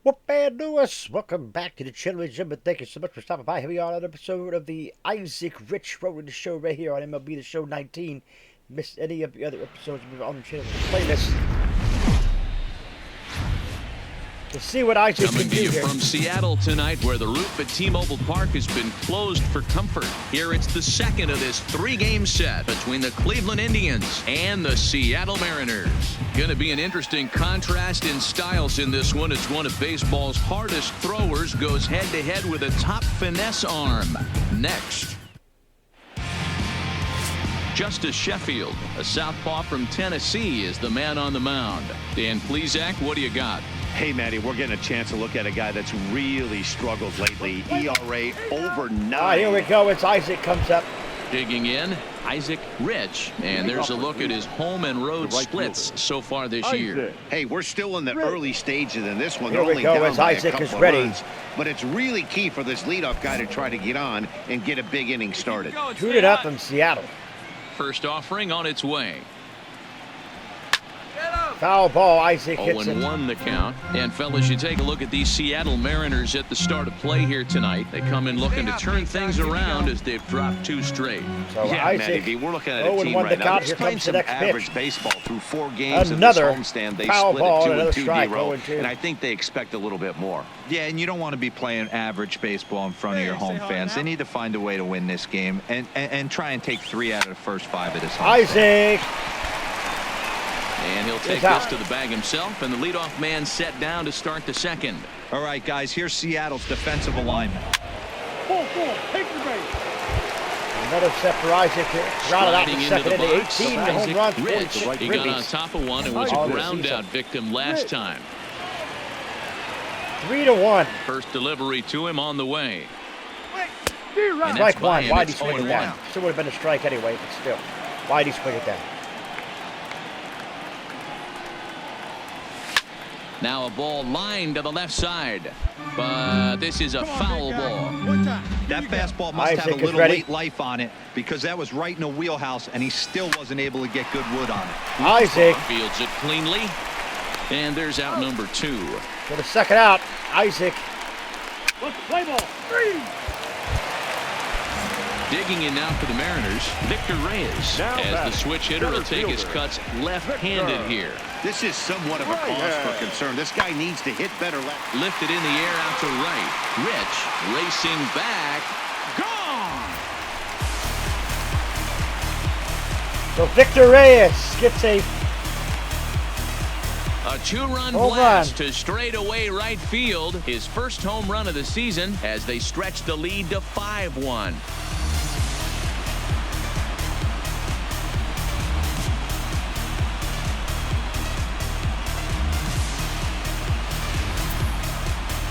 What bad news? Welcome back to the channel, gentlemen. Thank you so much for stopping by. Here we are on an episode of the Isaac Rich Rolling the Show right here on MLB The Show 19. Missed any of the other episodes on the channel? Play this. Let's see what Isaac Coming can to do you here. from Seattle tonight, where the roof at T-Mobile Park has been closed for comfort. Here it's the second of this three-game set between the Cleveland Indians and the Seattle Mariners. Going to be an interesting contrast in styles in this one. It's one of baseball's hardest throwers, goes head-to-head with a top finesse arm. Next. Justice Sheffield, a southpaw from Tennessee, is the man on the mound. Dan Issac, what do you got? Hey, Matty, we're getting a chance to look at a guy that's really struggled lately. ERA over 9. Here we go. It's Isaac comes up. Digging in, Isaac Rich. And there's a look at his home and road splits so far this year. Hey, we're still in the early stages in this one. Here we go as Isaac is ready. But it's really key for this leadoff guy to try to get on and get a big inning started. Shoot it up in Seattle. First offering on its way. Foul ball. Isaac hits it. 0-1 the count. And fellas, you take a look at these Seattle Mariners at the start of play here tonight. They come in looking to turn things around as they've dropped 2 straight. So Yeah, Isaac, Matty V, we're looking at a team 0-1 right the now count. that's Here playing comes the some next average pitch. baseball through 4 games Another of this homestand. They foul split ball, it 2 another and 2 strike, D-row, 0-2. and I think they expect a little bit more. Yeah, and you don't want to be playing average baseball in front of your home fans. They need to find a way to win this game and try and take 3 out of the first 5 of this home. Isaac. And he'll take this to the bag himself, and the leadoff man set down to start the second. All right, guys, here's Seattle's defensive alignment. Another set for Isaac here. Grounded out in Sliding into second the inning. box, 18 home Isaac runs, Rich. 46 He got on ribbies. top of one and was Oh, a this ground season. out victim last time. 3-1. First delivery to him on the way. And Strike that's by one. him. Why'd he It's swing it 0-1. down? Still would have been a strike anyway, but still. Why'd he swing it down? Now a ball lined to the left side, but this is a foul ball. That fastball must Isaac have is a little ready. late life on it because that was right in the wheelhouse, and he still wasn't able to get good wood on it. Isaac Fields it cleanly, and there's out number 2. for the second out. Isaac. Digging in now for the Mariners, Victor Reyes, as the switch hitter will take his cuts left-handed here. This is somewhat of a cause for concern. This guy needs to hit better left. Lifted in the air out to right. Rich racing back. Gone! So Victor Reyes gets a A 2-run Home blast run. to straightaway right field. His first home run of the season as they stretch the lead to 5-1.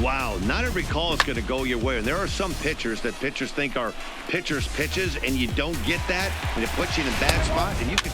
Wow, not every call is going to go your way. And there are some pitchers that pitchers think are pitchers' pitches, and you don't get that, and it puts you in a bad spot, and you can...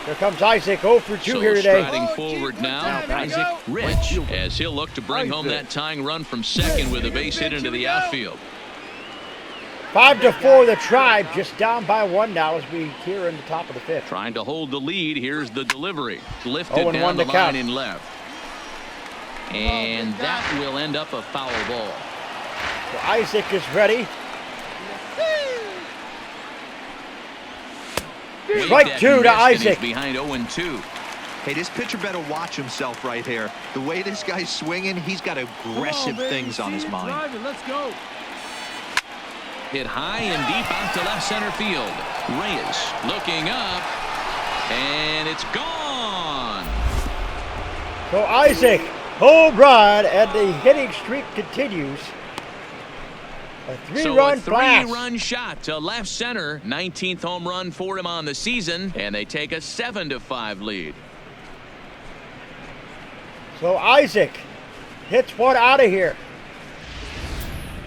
Here comes Isaac, 0 for 2 So here today. striding forward now, Isaac Rich, as he'll look to bring home that tying run from second with a base hit into the outfield. 5-4, the Tribe just down by 1 now as we here in the top of the 5th. Trying to hold the lead. Here's the delivery. Lifted 0-1 down the to count. line in left. And that will end up a foul ball. So Isaac is ready. Strike 2 to Isaac. Behind 0-2. Hey, this pitcher better watch himself right here. The way this guy's swinging, he's got aggressive things on his mind. Let's go. Hit high and deep out to left center field. Reyes looking up, and it's gone. So Isaac, home run, and the hitting streak continues. A 3-run blast. 3-run shot to left center. 19th home run for him on the season, and they take a 7-5 lead. So Isaac hits one out of here.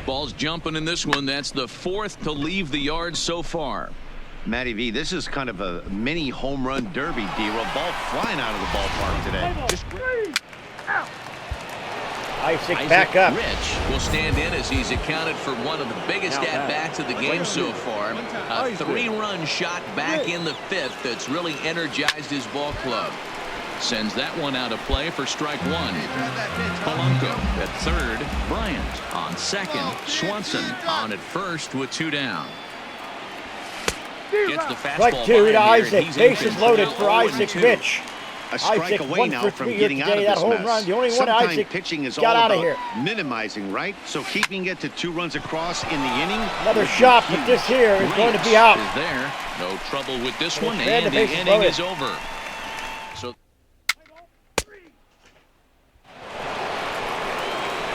Ball's jumping in this one. That's the 4th to leave the yard so far. Matty V, this is kind of a mini home run derby, D-roll. Ball flying out of the ballpark today. Isaac back up. Rich will stand in as he's accounted for one of the biggest at-bats of the game so far. A 3-run shot back in the 5th that's really energized his ball club. sends that one out of play for strike one. Polanco at third. Bryant on second. Swanson on at first with 2 down. Gets the fastball Strike 2 to by here, and Isaac. he's Bases in loaded for for now, Isaac 0-2. pitch. A strike Isaac away 1 now for from 3 getting here out of today. That this home mess. run, the only one Sometimes Isaac pitching is got all out of about here. minimizing, right? So keeping it to 2 runs across in the inning. Another would be shot, but huge. this here is going to be Reyes out. is there. No trouble with this one, And and the the bases inning loaded. is over. So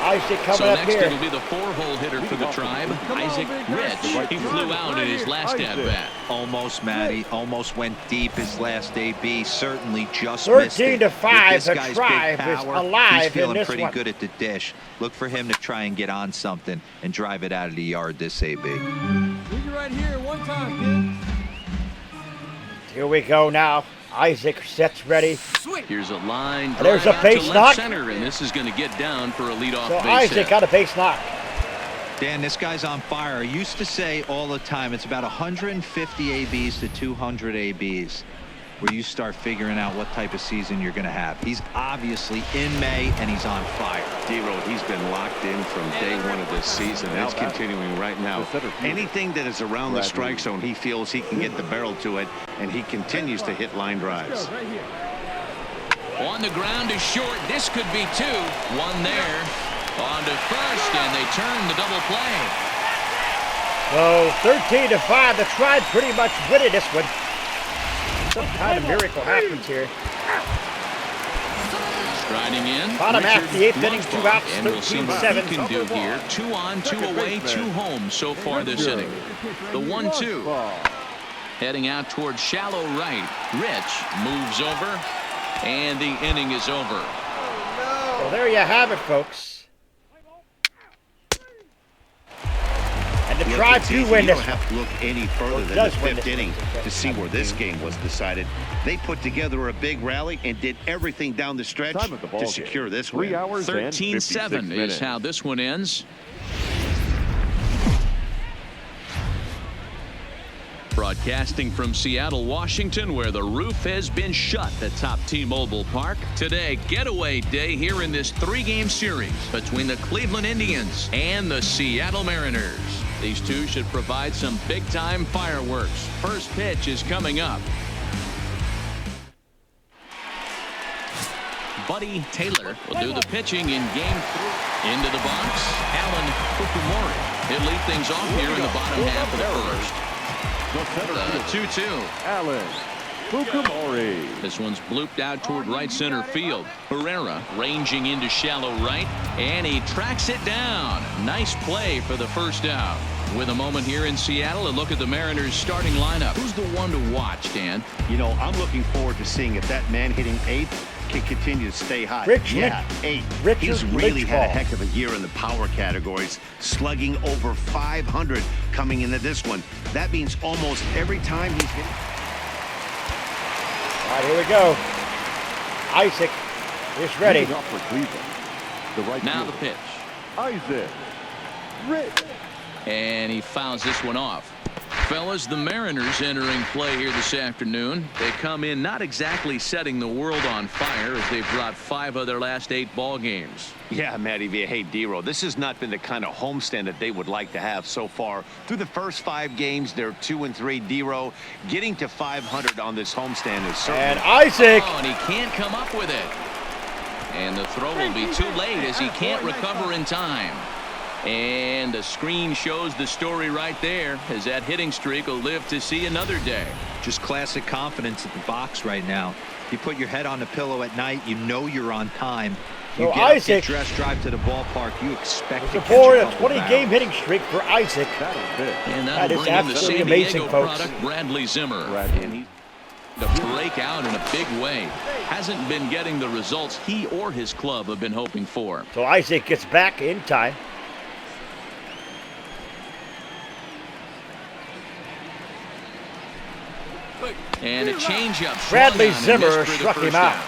Isaac coming up next here. it'll be the 4-hole hitter for the Tribe, Isaac Rich. He flew out in his last at-bat. Almost, Matty. Almost went deep his last AB. Certainly just missed 13 it. to 5. With The this guy's Tribe big is power, alive he's feeling in this pretty one. good at the dish. Look for him to try and get on something and drive it out of the yard this AB. Leave it right here one time, Here we go now. Isaac sets ready. Here's a line There's drive a out base to knock. left center, and this is going to get down for a leadoff So base Isaac hit. got a base knock. Dan, this guy's on fire. I used to say all the time, it's about 150 ABs to 200 ABs where you start figuring out what type of season you're going to have. He's obviously in May, and he's on fire. D-Road, he's been locked in from day one of this season. That's continuing right now. Anything that is around the strike zone, he feels he can get the barrel to it, and he continues to hit line drives. On the ground is short. This could be 2. One there. On to first, and they turn the double play. So 13 to 5. The Tribe pretty much winning this one. Some kind of miracle happens here. Striding in. Bottom half, Richard the 8th inning, 2 Lovebuck. outs, And we'll see what 13-7. he can do here. 2 on, 2 away, 2 home so far this inning. The 1-2. Heading out towards shallow right. Rich moves over, and the inning is over. So there you have it, folks. And the Tribe do win You this don't one. have to look any further Well, than the does win 5th this inning one. to see where this game was decided. They put together a big rally and did everything down the stretch to secure this win. 13-7 is how this one ends. Broadcasting from Seattle, Washington, where the roof has been shut atop T-Mobile Park. Today, getaway day here in this 3-game series between the Cleveland Indians and the Seattle Mariners. These two should provide some big-time fireworks. First pitch is coming up. Buddy Taylor will do the pitching in Game 3. Into the box, Alan Fukumori. He'll lead things off here in the bottom half of the first. The 2-2. Alan Fukumori. This one's blooped out toward right center field. Herrera ranging into shallow right, and he tracks it down. Nice play for the first out. With a moment here in Seattle, a look at the Mariners starting lineup. Who's the one to watch, Dan? You know, I'm looking forward to seeing if that man hitting 8th can continue to stay hot. Rich yeah, 8. Richard He's really had a Lynchball. heck of a year in the power categories, slugging over 500 coming into this one. That means almost every time he's hitting. All right, here we go. Isaac is ready. Leading off for Cleveland, the right Now the fielder, pitch. Isaac Rich. And he fouls this one off. Fellas, the Mariners entering play here this afternoon. They come in not exactly setting the world on fire as they've brought 5 of their last 8 ball games. Yeah, Matty V. Hey, D-Road, this has not been the kind of homestand that they would like to have so far. Through the first 5 games, they're 2-3. D-Road getting to 500 on this homestand is certainly. And Isaac. Oh, and he can't come up with it. And the throw will be too late as he can't recover in time. And the screen shows the story right there as that hitting streak will live to see another day. Just classic confidence at the box right now. You put your head on the pillow at night, you know you're on time. You So get up, Isaac- get dressed, drive to the ballpark, you expect to The catch board, a a couple 20-game barrels. hitting streak for Isaac. That is it. And That that'll is bring in the absolutely San amazing, Diego folks. product, Bradley Zimmer. And he To break out in a big way. Hasn't been getting the results he or his club have been hoping for. So Isaac gets back in time. And a changeup. Bradley swung on and Zimmer missed for the struck him first out.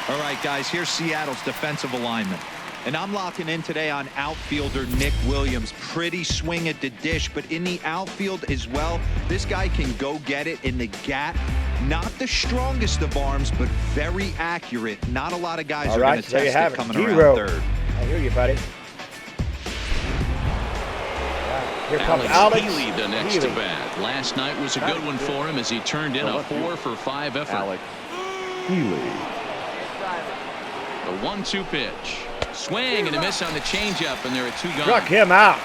All right, guys, here's Seattle's defensive alignment. And I'm locking in today on outfielder Nick Williams. Pretty swing at the dish, but in the outfield as well, this guy can go get it in the gap Not the strongest of arms, but very accurate. Not a lot of guys All are right, going to so there you test have it it. coming Zero. around third. I hear you, buddy. Here comes Alex Healy, the next Healy. to bat. Last night was a good one for him as he turned in a 4-for-5 effort. Alex Healy. The 1-2 pitch. Swing and a miss on the changeup, and there are 2 gone. Struck him out.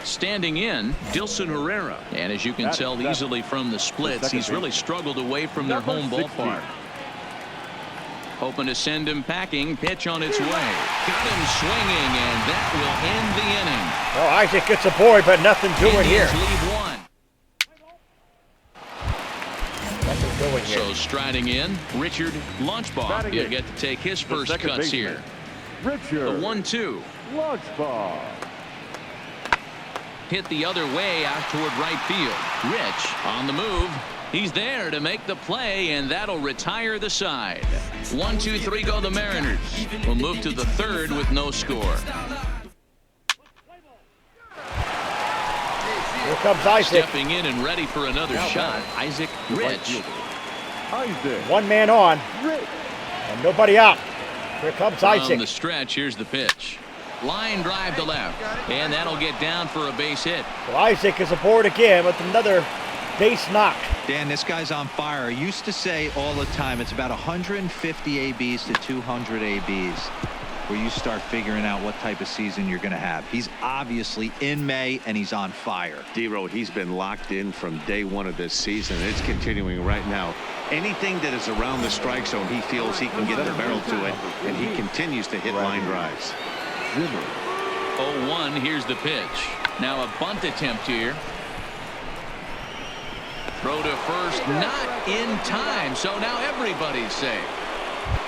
Standing in, Dilson Herrera. And as you can tell easily from the splits, he's really struggled away from their home ballpark. Hoping to send him packing. Pitch on its way. Got him swinging, and that will end the inning. Oh, Isaac gets aboard, but nothing doing here. Indians lead 1. Nothing doing here. So striding in, Richard Launchbaugh. He'll get to take his first cuts here. Richard. The 1-2. Launchbaugh. Hit the other way out toward right field. Rich on the move. He's there to make the play, and that'll retire the side. 1, 2, 3 go the Mariners. We'll move to the third with no score. Here comes Isaac. Stepping in and ready for another shot, Isaac Rich. Isaac. One man on, Rich. and nobody out. Here comes From Isaac. the stretch, here's the pitch. Line drive to left, and that'll get down for a base hit. So Isaac is aboard again with another base knock. Dan, this guy's on fire. I used to say all the time, it's about 150 ABs to 200 ABs where you start figuring out what type of season you're going to have. He's obviously in May, and he's on fire. D-Row, he's been locked in from day 1 of this season. It's continuing right now. Anything that is around the strike zone, he feels he can get the barrel to it, and he continues to hit line drives. 0-1, here's the pitch. Now a bunt attempt here. Throw to first, not in time, so now everybody's safe.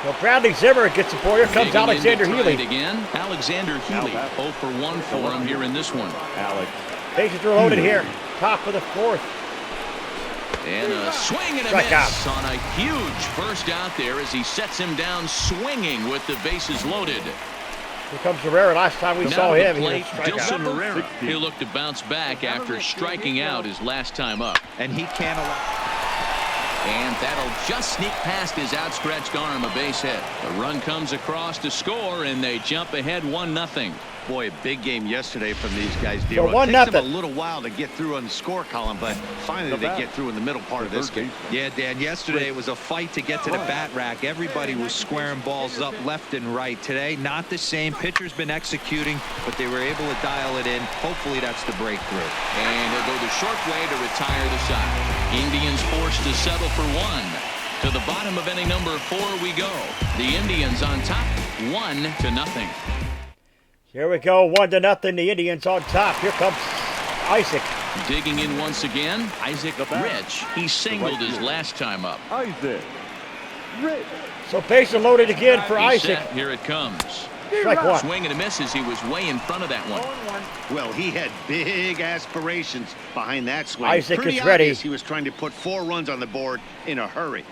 Well, Bradley Zimmer gets aboard. Here comes Digging Alexander in to try Healy. it again. Alexander Healy, 0 for 1 for him here in this one. Alex. Bases are loaded here. Top of the 4th. And a swing and a Strikeout. miss on a huge first out there as he sets him down swinging with the bases loaded. Here comes Herrera. Last time we saw him, he was Plate, strikeout. Dilson Herrera. He'll look to bounce back after striking out his last time up. And he can't allow. And that'll just sneak past his outstretched arm, a base hit. The run comes across to score, and they jump ahead 1-0. Boy, a big game yesterday from these guys, So D-Row. It 1-0. takes them a little while to get through on the score column, but finally they get through in the middle part of this game. Yeah, Dan, yesterday it was a fight to get to the bat rack. Everybody was squaring balls up left and right. Today, not the same. Pitcher's been executing, but they were able to dial it in. Hopefully that's the breakthrough. And he'll go the short way to retire the side. Indians forced to settle for 1. To the bottom of inning number 4 we go. The Indians on top, 1-0. Here we go, 1-0. The Indians on top. Here comes Isaac. Digging in once again, Isaac Rich. He singled his last time up. Isaac Rich. So bases are loaded again for He's Isaac. set. Here it comes. Strike 1. Swing and a miss as he was way in front of that one. Well, he had big aspirations behind that swing. Isaac Pretty is ready. obvious he was trying to put 4 runs on the board in a hurry.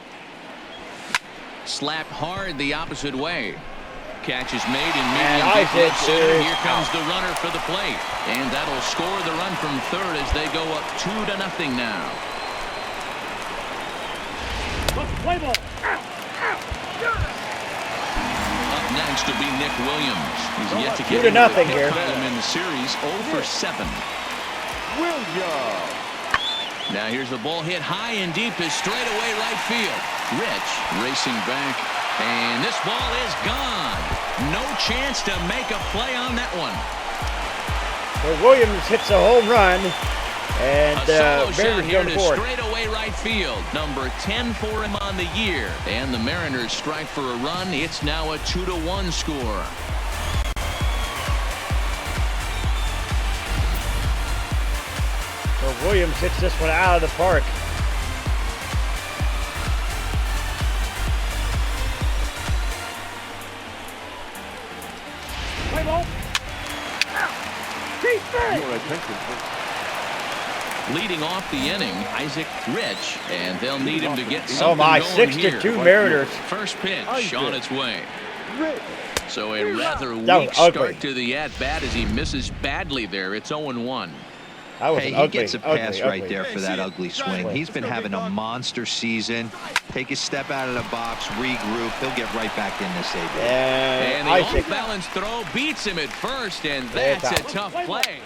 Slapped hard the opposite way. Catch is made in And medium deep Isaac left center. is Here comes out. the runner for the plate. And that'll score the run from third as they go up 2-0 now. Up next will be Nick Williams. He's yet to get 2-0 into the hit here. column in the series. 0 for 7. Williams. Now here's the ball hit high and deep to straightaway right field. Rich racing back, and this ball is gone. No chance to make a play on that one. So Williams hits a home run, and A solo shot Mariners here on the to board. straightaway right field. Number 10 for him on the year. And the Mariners strike for a run. It's now a 2-1 score. So Williams hits this one out of the park. Your attention, please. Leading off the inning, Isaac Rich, and they'll need him to get Oh something my, going 6-2 here. Mariners. First pitch on its way. Rich. So a rather That was weak ugly. start to the at-bat as he misses badly there. It's 0-1. Hey, he gets a pass right there for that ugly swing. He's been having a monster season. Take a step out of the box, regroup. He'll get right back in this AB. And the off-balance throw beats him at first, and that's a tough play.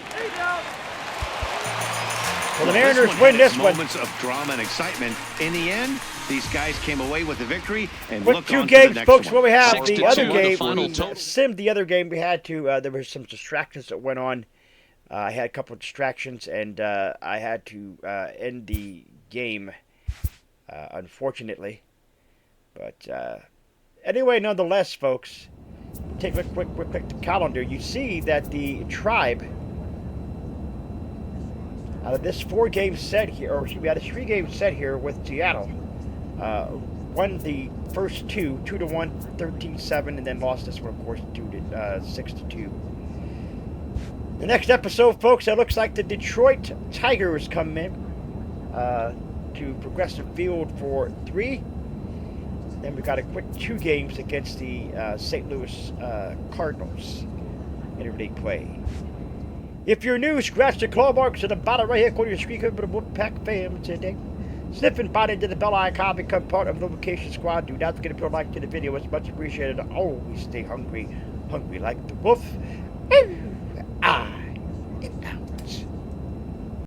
Well, the Mariners win this one. Moments of drama and excitement. In the end, these guys came away with the victory and with look two on games, to the next folks. one. What we have, the other game, we simmed the other game. We had to. There were some distractions that went on. I had a couple of distractions, and I had to end the game, unfortunately. But anyway, nonetheless, folks, take a quick the calendar. You see that the Tribe, out of this 4-game set here, or we had a 3-game set here with Seattle, won the first 2-1, 13-7, and then lost this one, of course, 6-2. The next episode, folks, it looks like the Detroit Tigers come in to Progressive Field for 3. Then we got a quick 2 games against the St. Louis Cardinals interleague play. If you're new, scratch the claw marks at the bottom right here corner of your screen. Cover the Wolfpack fam today. Sniff and bite into the bell icon. Become part of the Location Squad. Do not forget to put a like to the video. It's much appreciated. Always stay hungry. Hungry like the wolf.